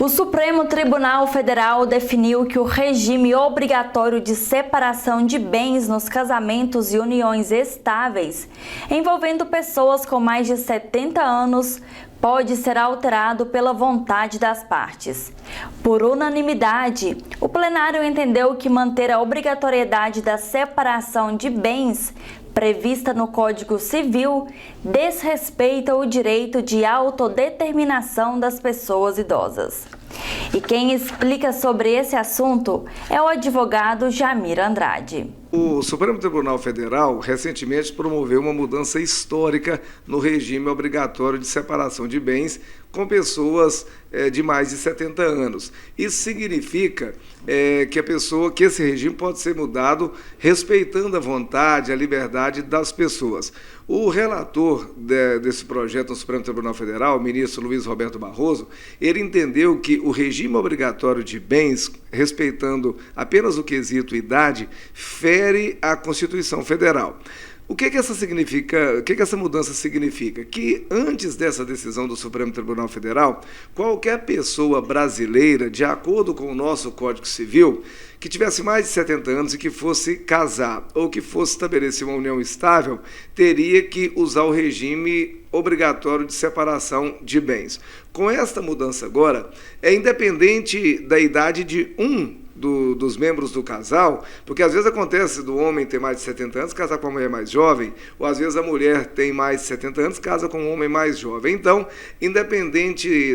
O Supremo Tribunal Federal definiu que o regime obrigatório de separação de bens nos casamentos e uniões estáveis envolvendo pessoas com mais de 70 anos pode ser alterado pela vontade das partes. Por unanimidade, o plenário entendeu que manter a obrigatoriedade da separação de bens prevista no Código Civil desrespeita o direito de autodeterminação das pessoas idosas. E quem explica sobre esse assunto é o advogado Jamir Andrade. O Supremo Tribunal Federal recentemente promoveu uma mudança histórica no regime obrigatório de separação de bens com pessoas de mais de 70 anos. Isso significa que esse regime pode ser mudado respeitando a vontade, a liberdade das pessoas. O relator desse projeto no Supremo Tribunal Federal, o ministro Luiz Roberto Barroso, ele entendeu que o regime obrigatório de bens, respeitando apenas o quesito idade, fere a Constituição Federal. O que essa mudança significa? Que antes dessa decisão do Supremo Tribunal Federal, qualquer pessoa brasileira, de acordo com o nosso Código Civil, que tivesse mais de 70 anos e que fosse casar ou que fosse estabelecer uma união estável, teria que usar o regime obrigatório de separação de bens. Com esta mudança agora, é independente da idade de dos membros do casal, porque às vezes acontece do homem ter mais de 70 anos, casar com uma mulher mais jovem, ou às vezes a mulher tem mais de 70 anos, casa com um homem mais jovem. Então, independente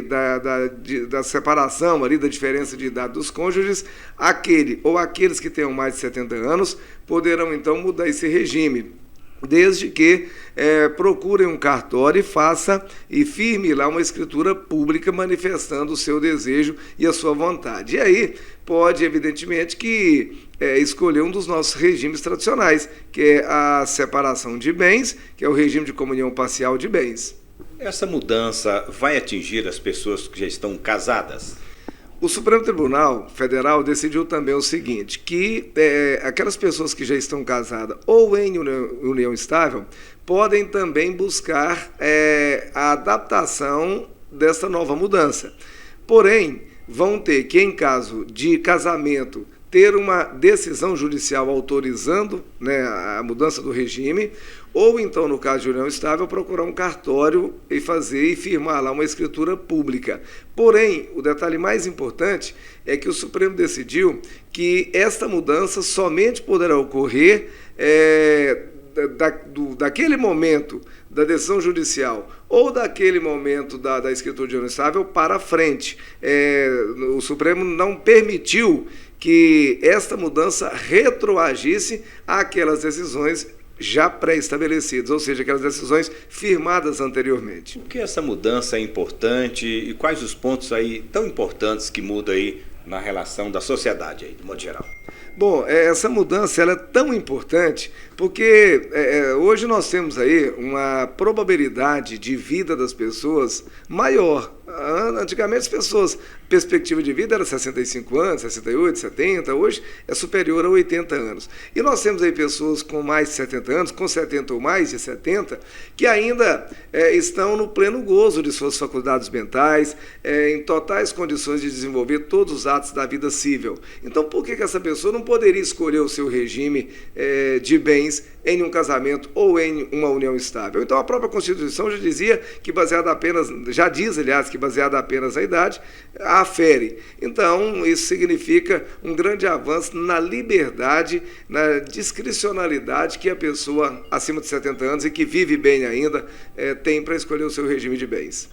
da separação ali, da diferença de idade dos cônjuges, aquele ou aqueles que tenham mais de 70 anos poderão então mudar esse regime, desde que procurem um cartório e firme lá uma escritura pública manifestando o seu desejo e a sua vontade. E aí pode, evidentemente, que escolher um dos nossos regimes tradicionais, que é a separação de bens, que é o regime de comunhão parcial de bens. Essa mudança vai atingir as pessoas que já estão casadas? O Supremo Tribunal Federal decidiu também o seguinte, que aquelas pessoas que já estão casadas ou em união estável podem também buscar a adaptação dessa nova mudança. Porém, vão ter que, em caso de casamento, ter uma decisão judicial autorizando, a mudança do regime, ou então, no caso de união estável, procurar um cartório e firmar lá uma escritura pública. Porém, o detalhe mais importante é que o Supremo decidiu que esta mudança somente poderá ocorrer daquele momento da decisão judicial ou daquele momento da escritura de união estável para frente. O Supremo não permitiu que esta mudança retroagisse àquelas decisões já pré-estabelecidas, ou seja, aquelas decisões firmadas anteriormente. Por que essa mudança é importante e quais os pontos aí tão importantes que mudam aí na relação da sociedade aí, de modo geral? Bom, essa mudança ela é tão importante porque hoje nós temos aí uma probabilidade de vida das pessoas maior. Antigamente as pessoas, perspectiva de vida era 65 anos, 68, 70, hoje é superior a 80 anos. E nós temos aí pessoas com mais de 70 anos, com 70 ou mais de 70, que ainda estão no pleno gozo de suas faculdades mentais, em totais condições de desenvolver todos os atos da vida civil. Então, por que essa pessoa não poderia escolher o seu regime de bens em um casamento ou em uma união estável? Então, a própria Constituição já dizia que baseada apenas na idade, afere. Então, isso significa um grande avanço na liberdade, na discricionalidade que a pessoa acima de 70 anos e que vive bem ainda tem para escolher o seu regime de bens.